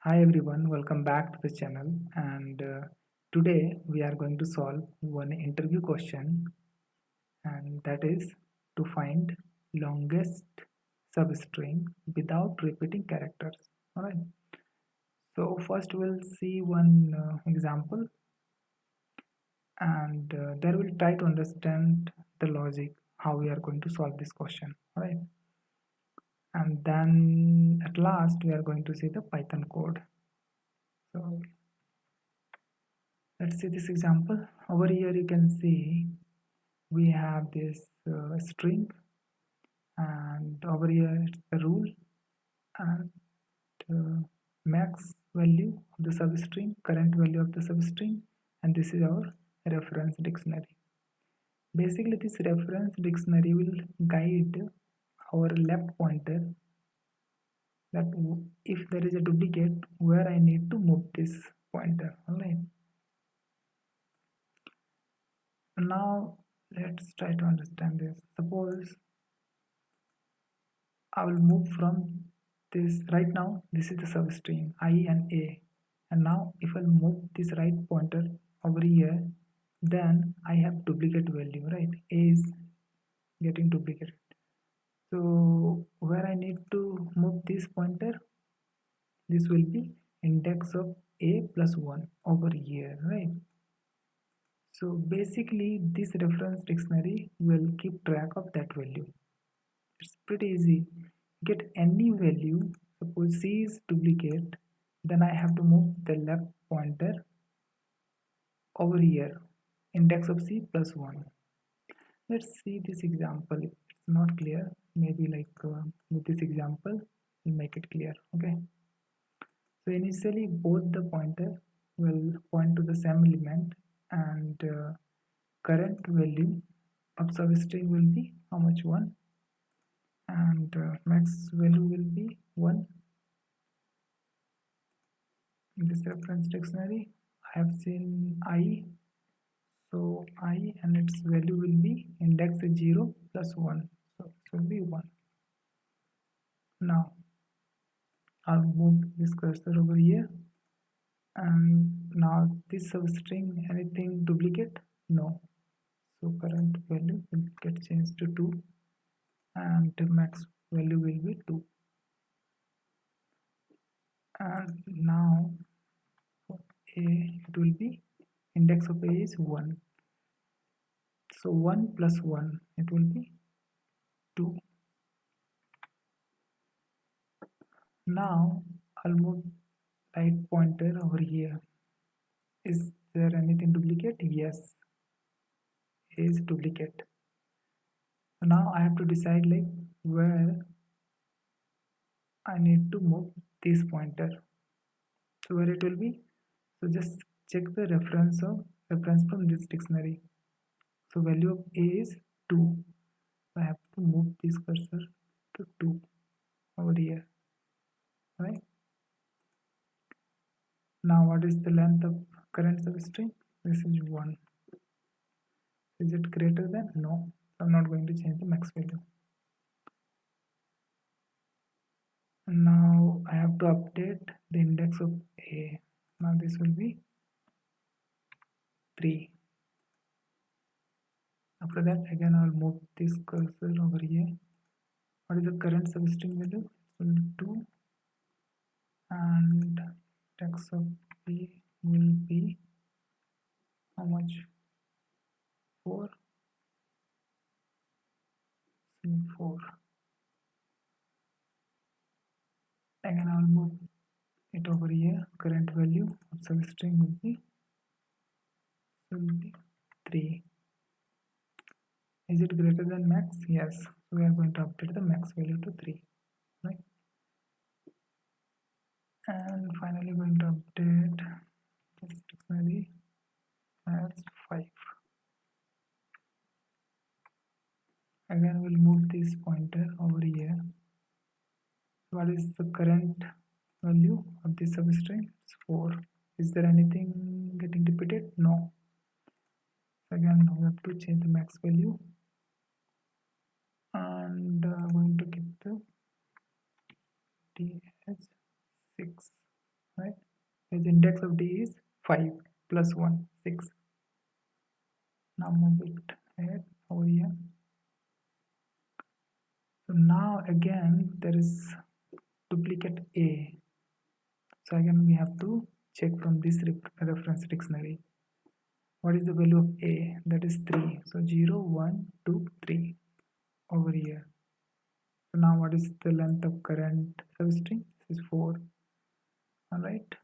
Hi everyone, welcome back to the channel. And today we are going to solve one interview question, and that is to find longest substring without repeating characters. All right. So first we'll see one example, and there we'll try to understand the logic how we are going to solve this question. All right. And then at last we are going to see the Python code. So let's see this example. Over here you can see we have this string, and over here it's the rule and max value of the substring, current value of the substring, and this is our reference dictionary. Basically this reference dictionary will guide our left pointer that if there is a duplicate where I need to move this pointer. Alright, now let's try to understand this. Suppose I will move from this. Right now this is the substring I and A, and now if I move this right pointer over here, then I have duplicate value, right? A is getting duplicated. So where I need to move this pointer, this will be index of A plus 1 over here, right? So basically this reference dictionary will keep track of that value. It's pretty easy. Get any value. Suppose C is duplicate, then I have to move the left pointer over here, index of C plus 1. Let's see this example. If it's not clear, maybe with this example we'll make it clear. Okay, so initially both the pointer will point to the same element, and current value of substring will be how much? 1, and max value will be 1. In this reference dictionary I have seen I, so I and its value will be index 0 plus 1, so it will be 1. Now I'll move this cursor over here, and now this substring, anything duplicate? No. So current value will get changed to 2, and the max value will be 2. And now for A it will be index of A is 1. So 1 plus 1 it will be 2. Now I'll move right pointer over here. Is there anything duplicate? Yes, A is duplicate. So now I have to decide where I need to move this pointer. So where it will be? So just check the reference from this dictionary. So value of A is 2. So I have to move this cursor to 2 over here. Right? Now what is the length of current substring? This is 1. Is it greater than? No. I'm not going to change the max value. Now I have to update the index of A. Now this will be 3. After that again I'll move this cursor over here. What is the current substring value? It will be 2, and index of B will be how much? 4. 4. Again I'll move it over here. Current value of substring will be 3. Is it greater than max? Yes. So we are going to update the max value to 3. Right? And finally going to update this dictionary as 5. Again we'll move this pointer over here. What is the current value of this substring? It's 4. Is there anything getting repeated? No. Again we have to change the max value, and going to keep the D as 6. The index of D is 5 plus 1, 6. Now move it ahead over here. So now again there is duplicate A. So again we have to check from this reference dictionary. What is the value of A? That is 3. So 0, 1, 2, 3 over here. So now what is the length of current substring? This is 4. Alright.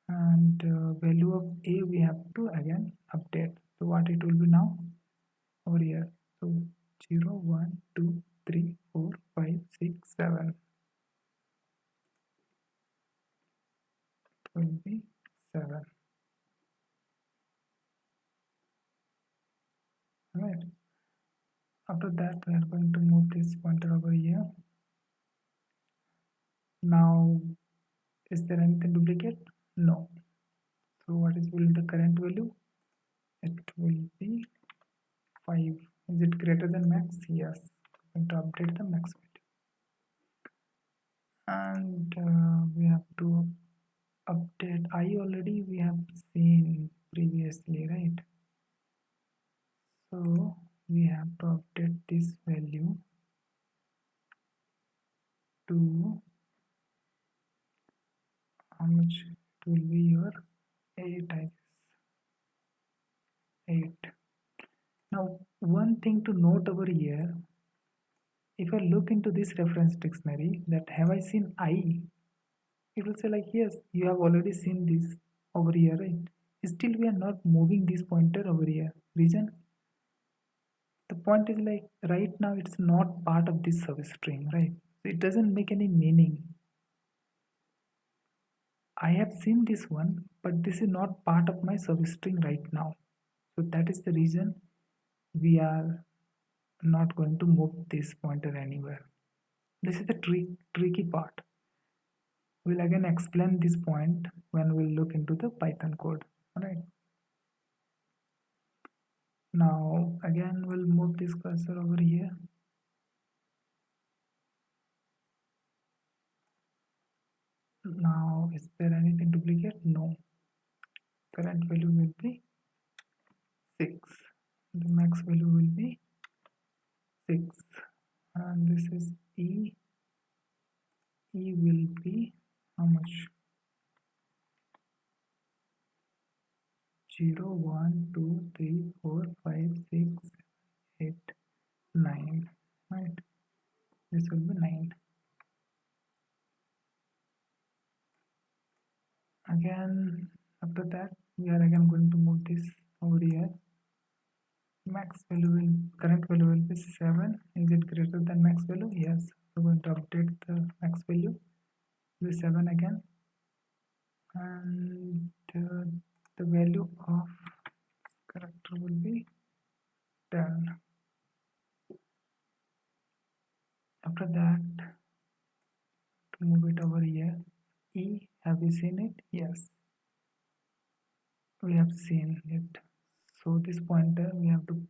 And value of A we have to again update. So what it will be now? Over here. So 0, 1, 2, 3, 4, 5, 6, 7. It will be 7. Alright. After that we are going to move this pointer over here. Now is there anything duplicate? No. So what is will the current value? It will be 5. Is it greater than max? Yes. I'm going to update the max value. And we have to update I already we have seen previously, right? So we have to update this value to how much it will be your 8, I guess. 8. Now one thing to note over here, if I look into this reference dictionary, that have I seen I, it will say like yes, you have already seen this over here, right? Still we are not moving this pointer over here. Reason? The point is like right now it's not part of this substring, right? So it doesn't make any meaning. I have seen this one, but this is not part of my substring right now. So that is the reason we are not going to move this pointer anywhere. This is the tricky part. We'll again explain this point when we'll look into the Python code. Alright. Now again we'll move this cursor over here. Now is there anything duplicate? No. Current value will be 6. The max value will be 6. And this is E. E will be how much? 0, 1, 2, 3, 4, 5, 6, 8, 9. Right? This will be 9. Again, after that, we are again going to move this over here. Max value will, current value will be 7. Is it greater than max value? Yes. We're going to update the max value to 7 again. And the value of character will be 10. After that, to move it over here, E, have you seen it? Yes, we have seen it. So this pointer we have to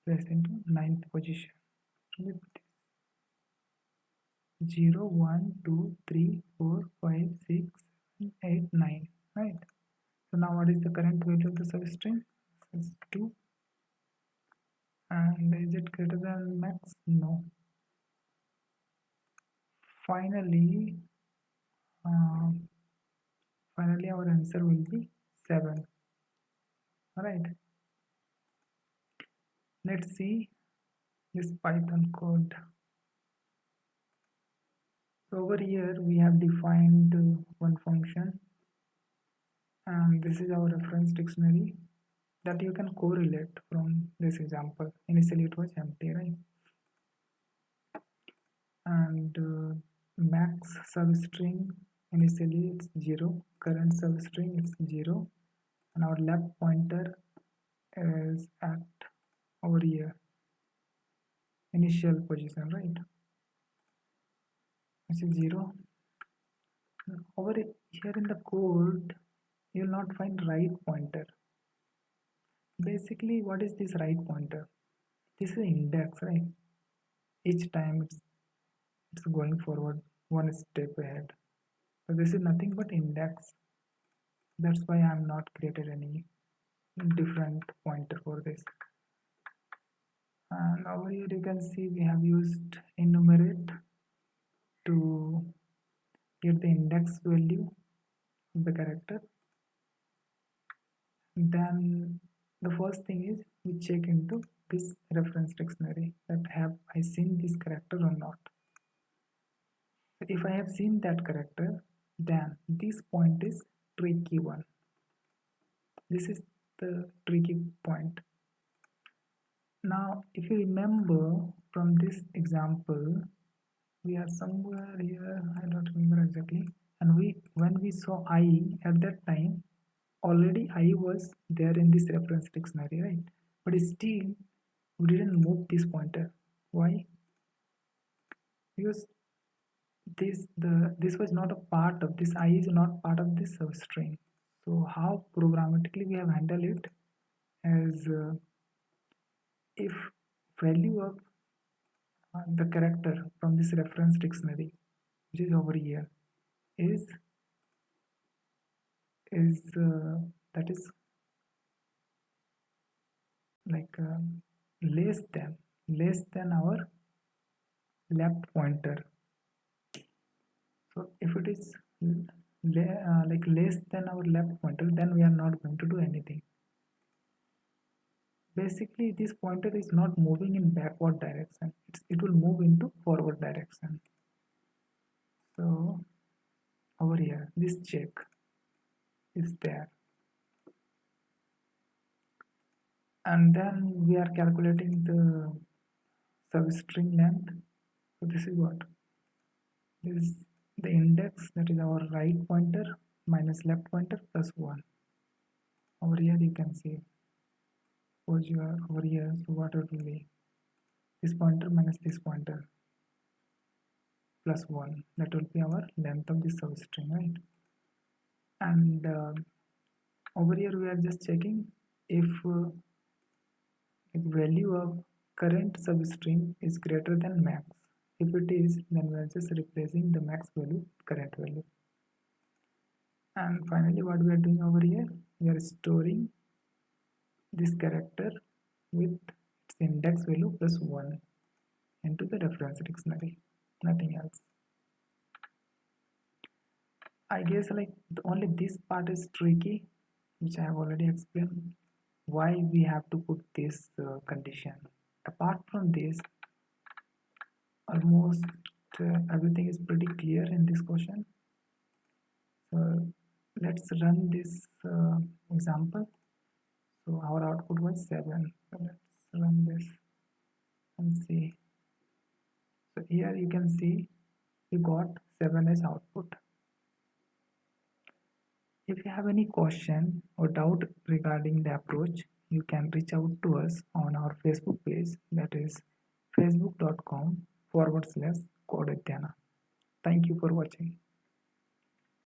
place into 9th position with 0, 1, 2, 3, 4, 5, 6, 7, 8, 9. Right. So now what is the current value of the substring? It's 2. And is it greater than max? No. Finally, our answer will be 7. Alright. Let's see this Python code. So over here we have defined one function, and this is our reference dictionary that you can correlate from this example. Initially it was empty, right? And max substring, initially it's 0, current substring it's 0, and our left pointer is at over here, initial position, right? This is 0. Over here in the code you will not find right pointer. Basically what is this right pointer? This is an index, right? Each time it's going forward one step ahead. So this is nothing but index. That's why I'm not created any different pointer for this. And over here you can see we have used enumerate to get the index value of the character. Then the first thing is we check into this reference dictionary that have I seen this character or not. So if I have seen that character, then this point is tricky one. This is the tricky point. Now if you remember from this example, we are somewhere here, I don't remember exactly, and when we saw I at that time, already I was there in this reference dictionary, right? But still we didn't move this pointer. Why? Because this was not a part of this, I is not part of this substring. So how programmatically we have handled it as if value of the character from this reference dictionary, which is over here, is that is like less than our left pointer. So if it is like less than our left pointer, then we are not going to do anything. Basically this pointer is not moving in backward direction, it will move into forward direction. So over here this check is there, and then we are calculating the substring length. So this is what is the index, that is our right pointer minus left pointer plus 1. Over here you can see, suppose you are over here, so what it will be, this pointer minus this pointer plus 1, that will be our length of the substring, right? And over here we are just checking if value of current substring is greater than max. If it is, then we are just replacing the max value with current value. And finally what we are doing over here, we are storing this character with its index value plus 1 into the reference dictionary, nothing else. I guess like only this part is tricky, which I have already explained why we have to put this condition. Apart from this, almost everything is pretty clear in this question. So let's run this example. So our output was 7. So let's run this and see. So here you can see we got 7 as output. If you have any question or doubt regarding the approach, you can reach out to us on our Facebook page, that is facebook.com/Codedhyana. Thank you for watching.